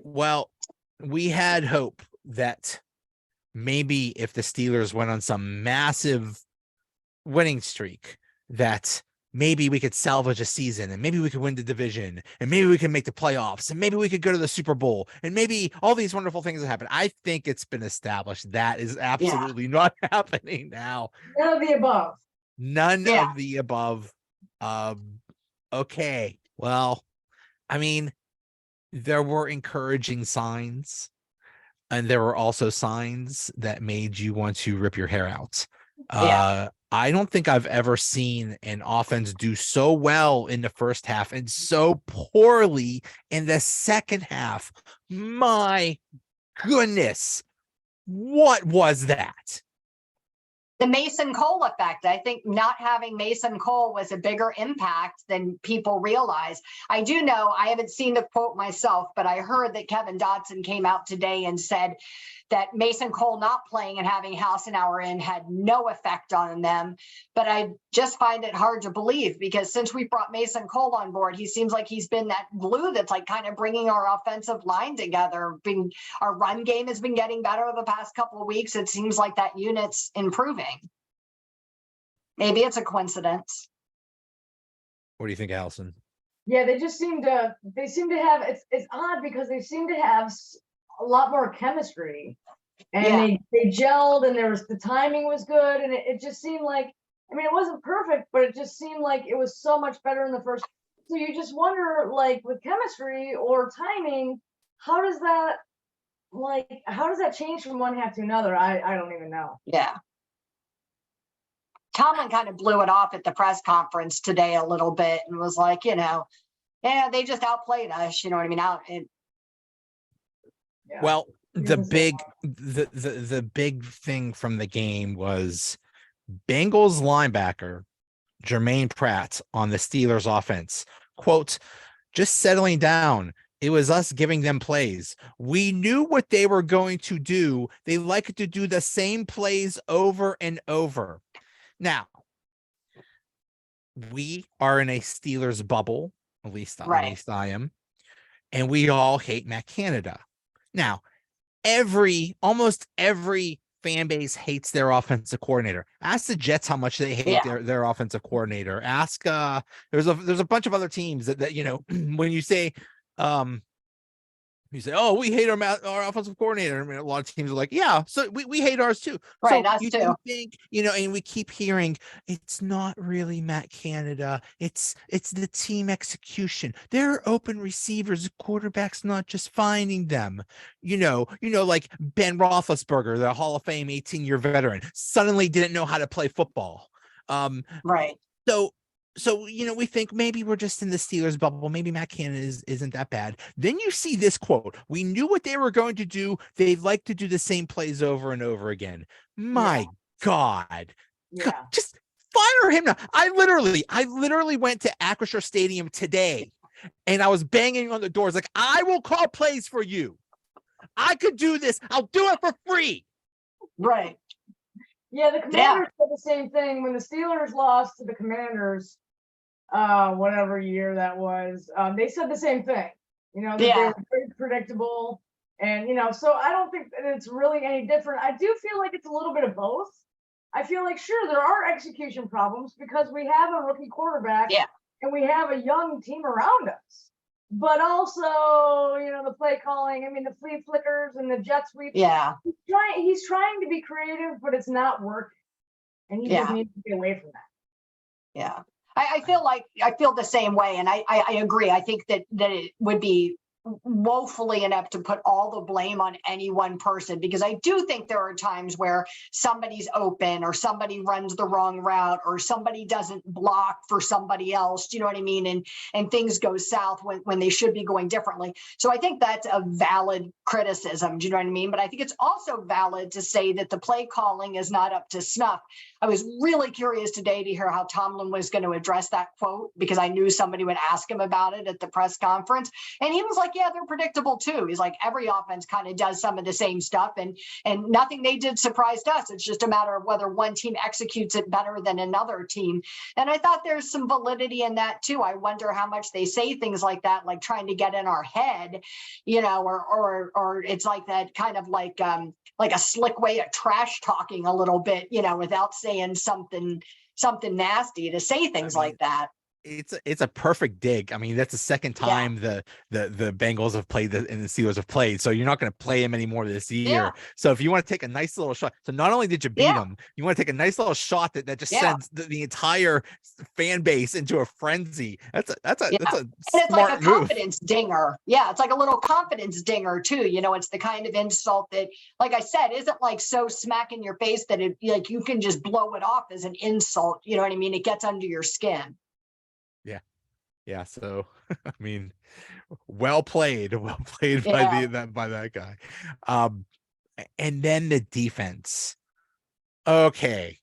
Well, we had hope that maybe if the Steelers went on some massive winning streak, that maybe we could salvage a season and maybe we could win the division and maybe we can make the playoffs and maybe we could go to the Super Bowl and maybe all these wonderful things that happen. I think it's been established that is absolutely not happening now. None of the above. None of the above. Okay. Well, I mean, there were encouraging signs, and there were also signs that made you want to rip your hair out. I don't think I've ever seen an offense do so well in the first half and so poorly in the second half. My goodness, what was that? The Mason Cole effect. I think not having Mason Cole was a bigger impact than people realize. I do know, I haven't seen the quote myself, but I heard that Kevin Dotson came out today and said that Mason Cole not playing and having Hassenauer in had no effect on them. But I just find it hard to believe, because since we brought Mason Cole on board, he seems like he's been that glue that's like kind of bringing our offensive line together. Our run game has been getting better the past couple of weeks. It seems like that unit's improving. Maybe it's a coincidence. What do you think, Allison? Yeah, they seem to have, it's odd because they seem to have a lot more chemistry, and they gelled, and the timing was good, and it just seemed like, I mean, it wasn't perfect, but it just seemed like it was so much better in the first. So you just wonder, like, with chemistry or timing, how does that change from one half to another? I don't even know. Yeah. Tomlin kind of blew it off at the press conference today a little bit and was like, they just outplayed us. You know what I mean? Well, the big thing from the game was Bengals linebacker Jermaine Pratt on the Steelers offense. Quote, just settling down. It was us giving them plays. We knew what they were going to do. They like to do the same plays over and over. Now, we are in a Steelers bubble, at least I am, and we all hate Matt Canada. Now, almost every fan base hates their offensive coordinator. Ask the Jets how much they hate their offensive coordinator. Ask there's a bunch of other teams that when you say oh, we hate our offensive coordinator. I mean, a lot of teams are like, yeah, so we hate ours too. Right, so us too. Think, and we keep hearing it's not really Matt Canada. It's the team execution. There are open receivers, quarterbacks not just finding them. Like Ben Roethlisberger, the Hall of Fame 18-year veteran, suddenly didn't know how to play football. Right. So, we think maybe we're just in the Steelers bubble. Maybe Matt Canada isn't that bad. Then you see this quote. We knew what they were going to do. They like to do the same plays over and over again. My God. Yeah. God, just fire him now. I literally went to Acrisure Stadium today, and I was banging on the doors like, I will call plays for you. I could do this. I'll do it for free. Right. Yeah, the Commanders said the same thing when the Steelers lost to the Commanders. Whatever year that was, they said the same thing. They were very predictable, and so I don't think that it's really any different. I do feel like it's a little bit of both. I feel like sure there are execution problems because we have a rookie quarterback, and we have a young team around us. But also, the play calling. I mean, the flea flickers and the jet sweeps. Yeah, he's trying to be creative, but it's not working, and he just needs to get away from that. Yeah. I feel the same way, and I agree. I think that it would be woefully inept to put all the blame on any one person, because I do think there are times where somebody's open or somebody runs the wrong route or somebody doesn't block for somebody else. Do you know what I mean? And things go south when they should be going differently. So I think that's a valid criticism. Do you know what I mean? But I think it's also valid to say that the play calling is not up to snuff. I was really curious today to hear how Tomlin was going to address that quote, because I knew somebody would ask him about it at the press conference. And he was like, yeah, they're predictable too. He's like, every offense kind of does some of the same stuff, and nothing they did surprised us. It's just a matter of whether one team executes it better than another team. And I thought there's some validity in that too. I wonder how much they say things like that, like trying to get in our head, you know, or it's like that kind of like a slick way of trash talking a little bit, you know, without saying something nasty, to say things like that. It's a perfect dig. I mean, that's the second time the Bengals have played and the Steelers have played. So you're not going to play him anymore this year. So if you want to take a nice little shot, so not only did you beat him, you want to take a nice little shot that just sends the entire fan base into a frenzy. That's a and it's smart like a move. confidence dinger. Yeah, it's like a little confidence dinger too. You know, it's the kind of insult that, like I said, isn't like so smack in your face that it like you can just blow it off as an insult. You know what I mean? It gets under your skin. Yeah, so I mean, well played by that guy. And then the defense. Okay.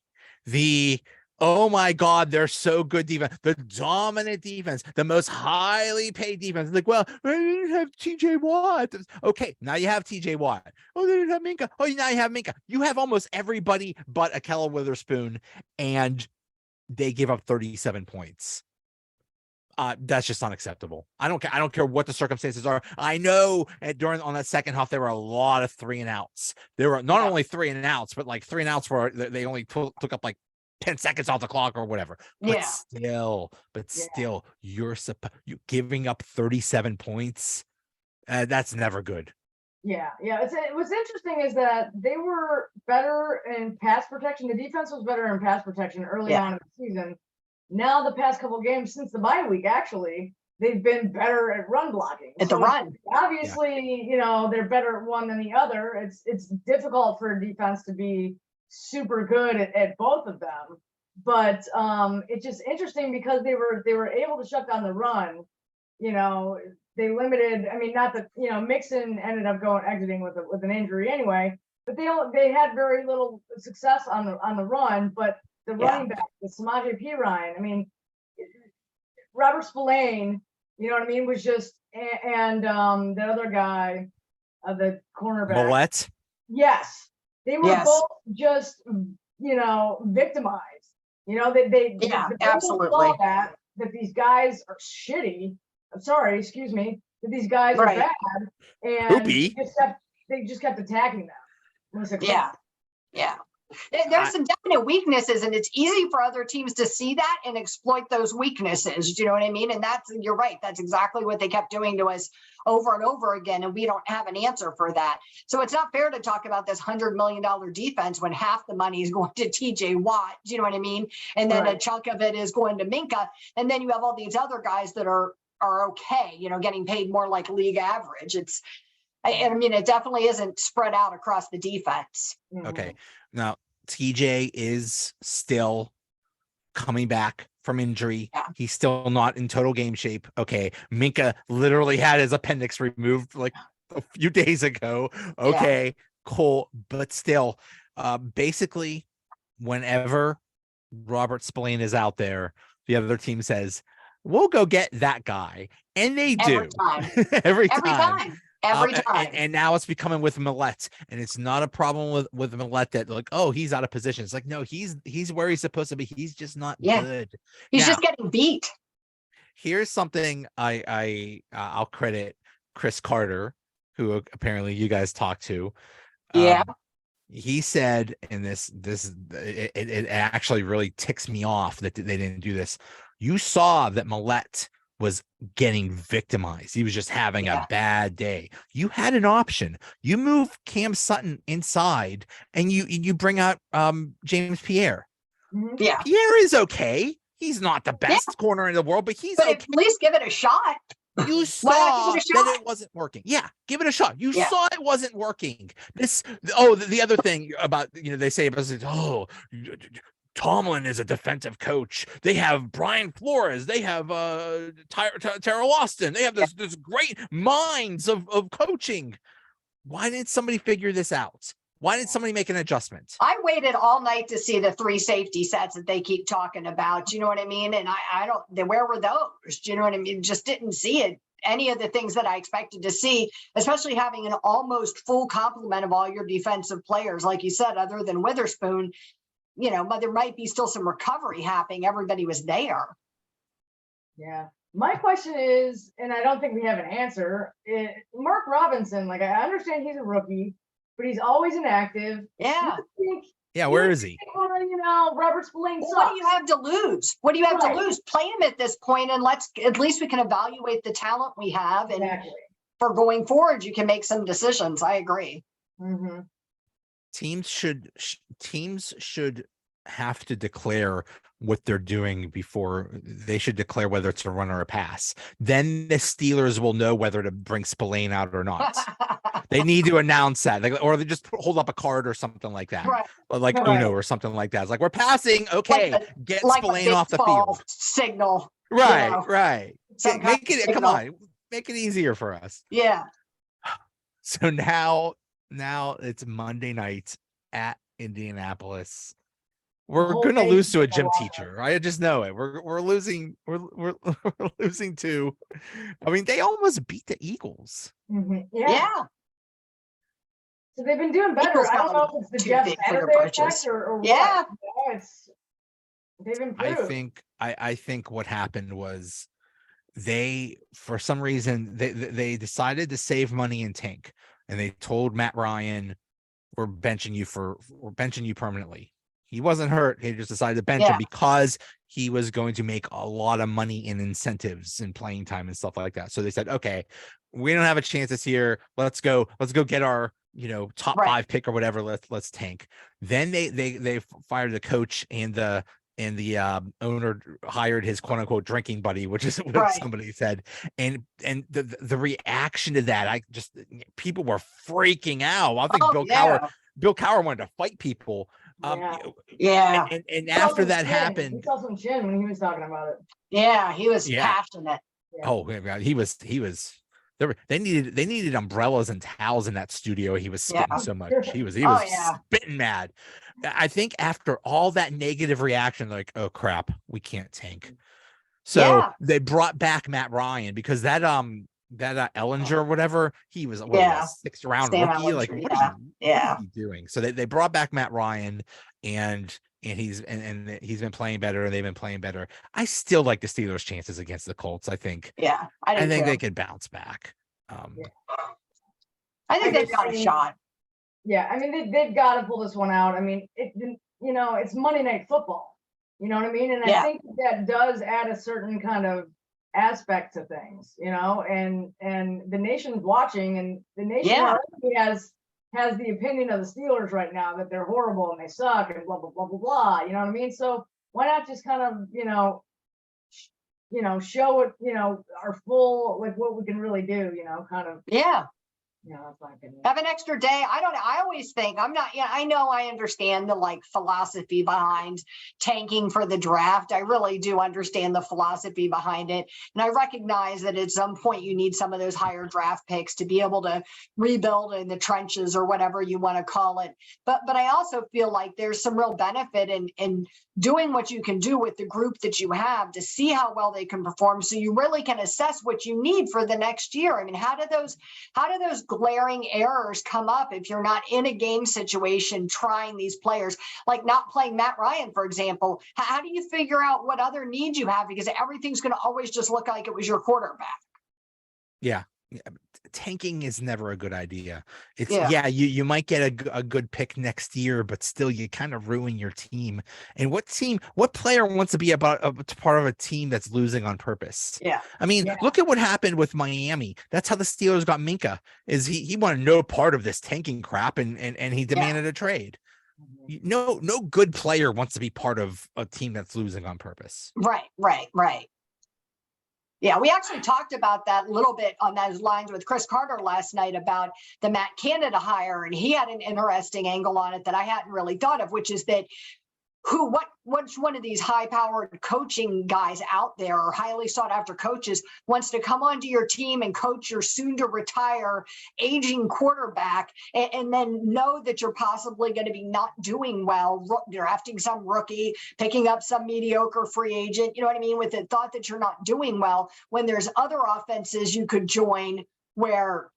Oh my God, they're so good defense. The dominant defense, the most highly paid defense. Like, well, I didn't have TJ Watt. Okay, now you have TJ Watt. Oh, they didn't have Minka. Oh, now you have Minka. You have almost everybody but Akella Witherspoon, and they give up 37 points. That's just unacceptable. I don't care what the circumstances are. I know on that second half, there were a lot of 3 and outs. There were not only 3 and outs, but like 3 and outs where they only took up like 10 seconds off the clock or whatever. But still, you're giving up 37 points. That's never good. Yeah. What's interesting is that they were better in pass protection. The defense was better in pass protection early on in the season. Now, the past couple of games since the bye week, actually, they've been better at run blocking. At the run. Obviously, you know, they're better at one than the other. It's difficult for a defense to be super good at both of them. But it's just interesting because they were able to shut down the run. You know, they limited. I mean, not that, you know, Mixon ended up exiting with an injury anyway. But they had very little success on the run. But the running back, the Samaje Perine, I mean, Robert Spillane, you know what I mean, was just, and the other guy, the cornerback. Millette? Yes. They were both just, you know, victimized. You know, they absolutely saw that these guys are shitty. I'm sorry, excuse me, that these guys are bad. And they just kept attacking them. Yeah. There's some definite weaknesses, and it's easy for other teams to see that and exploit those weaknesses. Do you know what I mean? And you're right. That's exactly what they kept doing to us over and over again. And we don't have an answer for that. So it's not fair to talk about this $100 million defense when half the money is going to TJ Watt. Do you know what I mean? And then a chunk of it is going to Minka. And then you have all these other guys that are okay, you know, getting paid more like league average. I mean, it definitely isn't spread out across the defense. Okay. Now, TJ is still coming back from injury. Yeah. He's still not in total game shape. Okay. Minka literally had his appendix removed like a few days ago. Okay, cool. But still, basically, whenever Robert Spillane is out there, the other team says, we'll go get that guy. And they do. Every time. Every time. And now it's becoming with Millette, and it's not a problem with Millette that like, oh, he's out of position. It's like, no, he's where he's supposed to be. He's just not good. He's just getting beat. Here's something I'll credit Chris Carter, who apparently you guys talked to. He said, and it actually really ticks me off that they didn't do this. You saw that Millette was getting victimized. He was just having a bad day. You had an option. You move Cam Sutton inside and you bring out James Pierre. Yeah. Pierre is okay. He's not the best corner in the world, but he's okay. At least give it a shot. You saw that it wasn't working. Yeah, give it a shot. You saw it wasn't working. The other thing about, you know, they say about, Tomlin is a defensive coach. They have Brian Flores. They have Terrell Austin. They have this great minds of coaching. Why didn't somebody figure this out? Why didn't somebody make an adjustment? I waited all night to see the 3 safety sets that they keep talking about. Do you know what I mean? And I don't, where were those? Do you know what I mean? Just didn't see it. any of the things that I expected to see, especially having an almost full complement of all your defensive players. Like you said, other than Witherspoon, but there might be still some recovery happening. Everybody was there. Yeah. My question is, and I don't think we have an answer, Mark Robinson, like I understand he's a rookie, but he's always inactive. Yeah. Where is he? Robert Spillane sucks. What do you have to lose? What do you have to lose? Play him at this point, and at least we can evaluate the talent we have. And for going forward, you can make some decisions. I agree. Mm-hmm. Teams should have to declare what they're doing before they should declare whether it's a run or a pass. Then the Steelers will know whether to bring Spillane out or not. They need to announce that, or they just hold up a card or something like that, like Uno or something like that. It's like, we're passing. Okay, get Spillane off the field. Signal. Right. Make it. Come on, make it easier for us. Yeah. So now it's Monday night at Indianapolis. We're gonna lose to a gym teacher. I just know it. We're losing. We're losing to. I mean, they almost beat the Eagles. Mm-hmm. Yeah. So they've been doing better. I don't know if it's the Jeff Saturday effect or what. Yeah. They've improved. I think what happened was they, for some reason, they decided to save money and tank, and they told Matt Ryan, we're benching you permanently. He wasn't hurt. He just decided to bench him because he was going to make a lot of money in incentives and playing time and stuff like that. So they said, okay, we don't have a chance this year. Let's go get our, top 5 pick or whatever. Let's tank. Then they fired the coach, and the owner hired his quote unquote drinking buddy, which is what somebody said. And the reaction to that, people were freaking out. I think Bill Cowher wanted to fight people. And after that happened, he saw some chin when he was talking about it. Yeah, he was passionate. Yeah. Oh God, he was. They needed umbrellas and towels in that studio. He was spitting so much. He was spitting mad. I think after all that negative reaction, like, oh crap, we can't tank. So they brought back Matt Ryan, because that Ellinger or whatever, he was a 6th round rookie. Like, what are you doing? So they brought back Matt Ryan, and he's been playing better, and they've been playing better. I still like the Steelers' chances against the Colts. I think I think they could bounce back. I think they've got a shot. Yeah, I mean, they've got to pull this one out. I mean, it's Monday Night Football. You know what I mean? And I think that does add a certain kind of aspect to things, and the nation's watching, and the nation already has the opinion of the Steelers right now that they're horrible and they suck and blah blah blah blah blah. You know what I mean? So why not just kind of show it, our full, like, what we can really do, kind of. That's my opinion. Have an extra day. I don't know. I always think I know I understand the philosophy behind tanking for the draft. I really do understand the philosophy behind it. And I recognize that at some point you need some of those higher draft picks to be able to rebuild in the trenches or whatever you want to call it. But I also feel like there's some real benefit in doing what you can do with the group that you have to see how well they can perform, so you really can assess what you need for the next year. I mean, how do those glaring errors come up if you're not in a game situation trying these players, like not playing Matt Ryan, for example? How do you figure out what other needs you have? Because everything's going to always just look like it was your quarterback. Yeah. Tanking is never a good idea. It's you might get a good pick next year, but still you kind of ruin your team. And what player wants to be part of a team that's losing on purpose? I mean, look at what happened with Miami. That's how the Steelers got Minka. Is he wanted no part of this tanking crap, and he demanded a trade. No good player wants to be part of a team that's losing on purpose. Right. Yeah, we actually talked about that a little bit on those lines with Chris Carter last night about the Matt Canada hire, and he had an interesting angle on it that I hadn't really thought of, which is that which one of these high-powered coaching guys out there, or highly sought-after coaches, wants to come onto your team and coach your soon-to-retire aging quarterback, and then know that you're possibly going to be not doing well, drafting some rookie, picking up some mediocre free agent, you know what I mean, with the thought that you're not doing well, when there's other offenses you could join where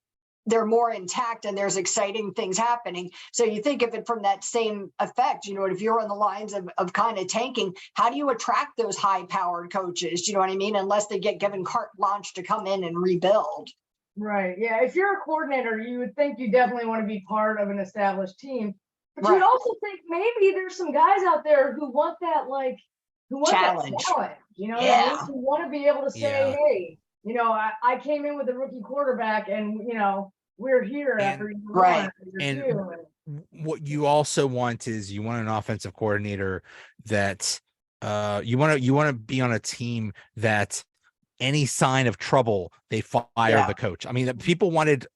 they're more intact and there's exciting things happening. So you think of it from that same effect, you know, if you're on the lines of kind of tanking, how do you attract those high powered coaches? You know what I mean? Unless they get given carte blanche to come in and rebuild. Right. Yeah. If you're a coordinator, you would think you definitely want to be part of an established team, but Right. you'd also think maybe there's some guys out there who want that, like, who want Challenge. that challenge, you know what I Yeah. mean? Who want to be able to say, Yeah. hey, you know, I came in with a rookie quarterback and, you know, we're here after year right. one, And year two. what you also want is you want an offensive coordinator that you want to be on a team that any sign of trouble, they fire Yeah. the coach. I mean, people wanted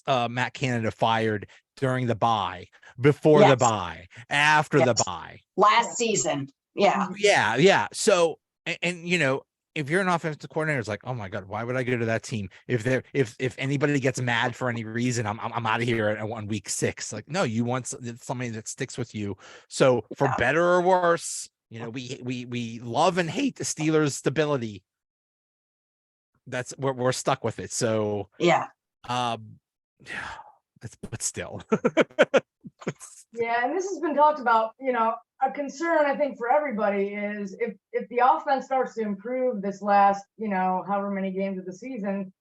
Matt Canada fired during the bye, before the Yes. bye, after the Yes. bye. Last season. Yeah. Yeah. So, and you know, if you're an offensive coordinator, it's like, oh my God, why would I go to that team? If anybody gets mad for any reason, I'm out of here on week 6. Like, no, you want somebody that sticks with you. So for Yeah. better or worse, you know, we love and hate the Steelers' stability. That's we're stuck with it. So Yeah. but still. Yeah, and this has been talked about, you know, a concern I think for everybody is if the offense starts to improve this last, you know, however many games of the season,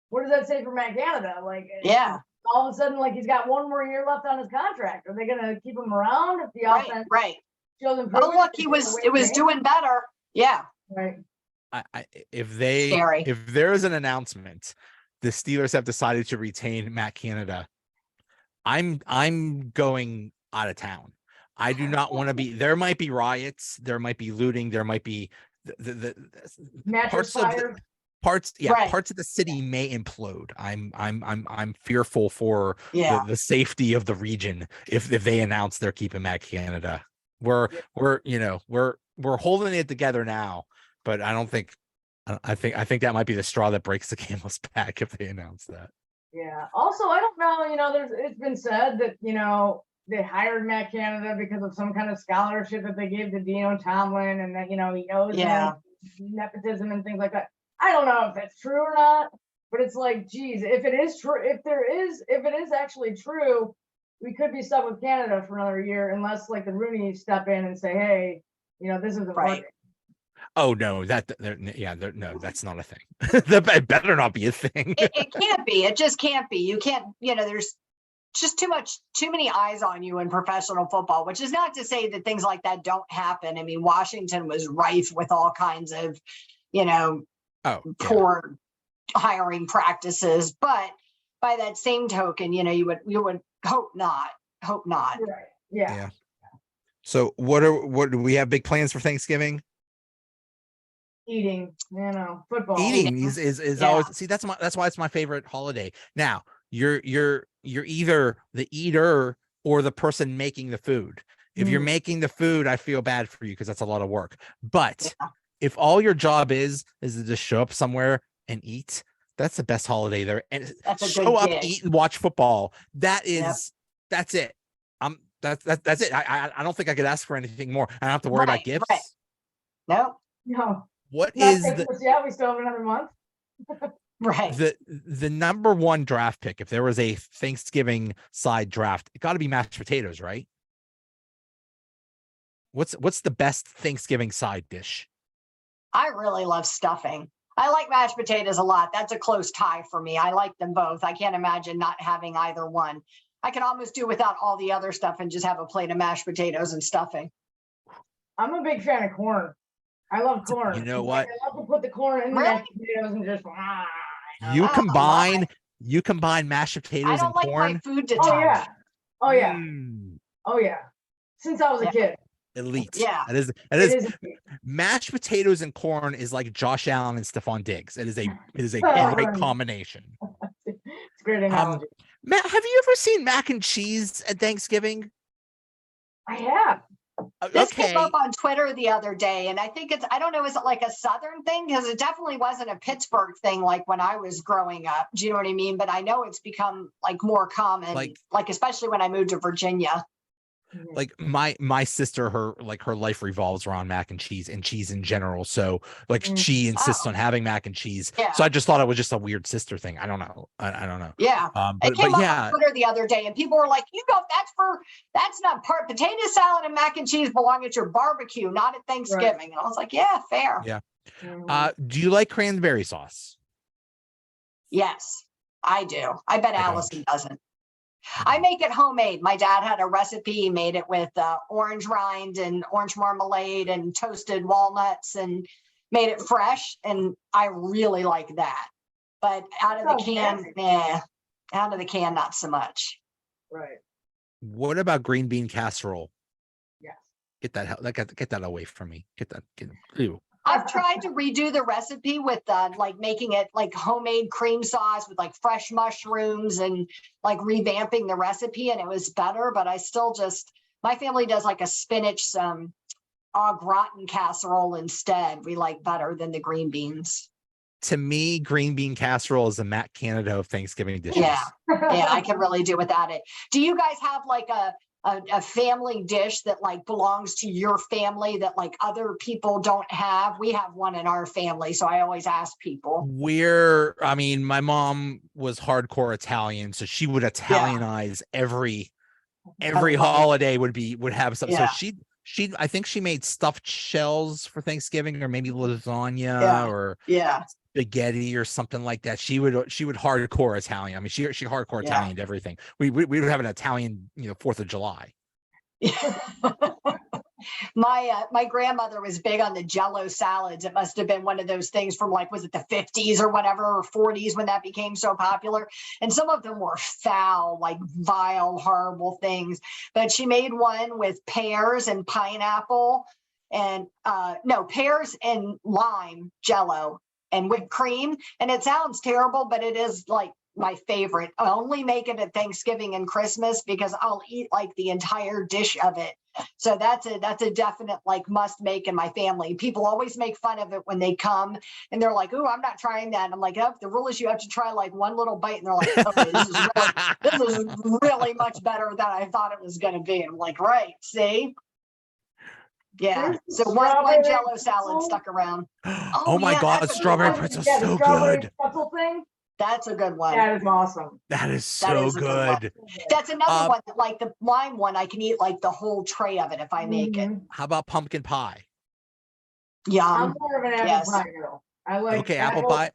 what does that say for Matt Canada? Like, Yeah. all of a sudden, like, he's got one more year left on his contract. Are they going to keep him around if the offense Right. shows Oh, improvement? look, it was doing better. Yeah. Right. If Scary. there is an announcement, the Steelers have decided to retain Matt Canada, I'm going out of town. I do not want to be. There might be riots. There might be looting. There might be the Mattress fire. parts Right. of the city may implode. I'm fearful for Yeah. the safety of the region if they announce they're keeping Matt Canada. We're holding it together now, but I don't think I think that might be the straw that breaks the camel's back if they announce that. Yeah. Also, I don't know, you know, it's been said that, you know, they hired Matt Canada because of some kind of scholarship that they gave to Dino Tomlin, and that, you know, he knows nepotism and things like that. I don't know if that's true or not, but it's like, geez, if it is true, if it is actually true, we could be stuck with Canada for another year unless like the Rooney step in and say, hey, you know, this isn't working. Oh no, no, that's not a thing. That better not be a thing. It can't be. It just can't be. You can't, you know, there's just too many eyes on you in professional football, which is not to say that things like that don't happen. I mean, Washington was rife with all kinds of, you know, poor hiring practices, but by that same token, you know, you would hope not. Right. Yeah. So what do we have big plans for Thanksgiving? Eating, you know, football. Eating is always, see, that's why it's my favorite holiday. Now you're either the eater or the person making the food. If you're making the food, I feel bad for you because that's a lot of work. But if all your job is to just show up somewhere and eat, that's the best holiday there. And show up, eat, and watch football. That's it. That's it. I don't think I could ask for anything more. I don't have to worry about gifts. Right. No. What Not is the? Yeah, we still have another month. Right. The number one draft pick, if there was a Thanksgiving side draft, it got to be mashed potatoes, right? What's the best Thanksgiving side dish? I really love stuffing. I like mashed potatoes a lot. That's a close tie for me. I like them both. I can't imagine not having either one. I can almost do without all the other stuff and just have a plate of mashed potatoes and stuffing. I'm a big fan of corn. I love corn. You know what? I love to put the corn in the mashed potatoes and just. You combine mashed potatoes and corn. I don't like my food to touch. Oh yeah. Oh yeah. Since I was a kid. Elite. Yeah. That is mashed potatoes and corn is like Josh Allen and Stephon Diggs. It is a great combination. It's a great analogy. Matt, have you ever seen mac and cheese at Thanksgiving? I have. This Okay. came up on Twitter the other day, and I think I don't know, is it like a Southern thing? Because it definitely wasn't a Pittsburgh thing like when I was growing up. Do you know what I mean? But I know it's become like more common, like especially when I moved to Virginia. Like my sister, her life revolves around mac and cheese in general. So like she insists on having mac and cheese. Yeah. So I just thought it was just a weird sister thing. I don't know. I don't know. Yeah. But it came up yeah, on Twitter the other day, and people were like, that's not potato salad and mac and cheese belong at your barbecue, not at Thanksgiving. Right. And I was like, yeah, fair. Yeah. Do you like cranberry sauce? Yes, I do. I bet Allison doesn't. I make it homemade. My dad had a recipe. He made it with orange rind and orange marmalade and toasted walnuts and made it fresh. And I really like that. But out of the can, not so much. Right. What about green bean casserole? Yes. Get that away from me. Ew. I've tried to redo the recipe with like making it like homemade cream sauce with like fresh mushrooms and like revamping the recipe, and it was better, but I still my family does like a spinach au gratin casserole instead. We like better than the green beans. To me, green bean casserole is a Matt Canada of Thanksgiving dishes. Yeah, I can really do without it. Do you guys have like a family dish that like belongs to your family that like other people don't have? We have one in our family, so I always ask people. My mom was hardcore Italian, so she would Italianize every holiday would have something. So she I think she made stuffed shells for Thanksgiving, or maybe lasagna or spaghetti or something like that. She would hardcore Italian. I mean, she hardcore Italian to everything. We would have an Italian, 4th of July. My grandmother was big on the Jell-O salads. It must have been one of those things from like, was it the 50s or whatever, or 40s when that became so popular? And some of them were foul, like vile, horrible things. But she made one with pears and pineapple and pears and lime Jell-O and whipped cream. And it sounds terrible, but it is like my favorite. I only make it at Thanksgiving and Christmas because I'll eat like the entire dish of it. So that's a definite like must make in my family. People always make fun of it when they come and they're like, "Oh, I'm not trying that." And I'm like, "Oh, the rule is you have to try like one little bite." And they're like, "Okay, this is really much better than I thought it was going to be." And I'm like, "Right, see." Yeah. So one Jell-O salad stuck around. Oh my God, strawberry pretzel so good. Pretzel thing. That's a good one. That is awesome. That is so good. That's another one, like the lime one. I can eat like the whole tray of it if I make it. How about pumpkin pie? Yum. I'm more of an apple pie girl. I like apple pie.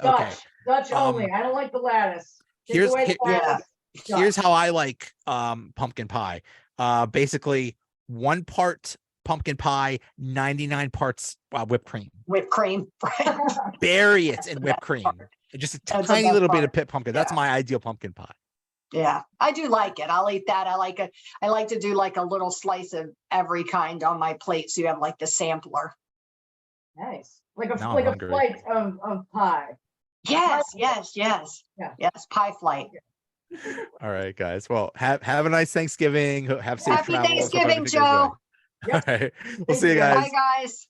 Dutch only. I don't like the lattice. Here's how I like pumpkin pie. Basically 1 part pumpkin pie, 99 parts whipped cream. Whipped cream. Bury it in whipped cream. Just a tiny little bit of pit pumpkin. That's my ideal pumpkin pie. Yeah, I do like it. I'll eat that. I like it. I like to do like a little slice of every kind on my plate, so you have like the sampler. Nice, like a flight of pie. Yes. Pie flight. All right, guys. Well, have a nice Thanksgiving. Have safe Happy travels. Thanksgiving, Joe. All right, we'll see you guys. Bye, guys.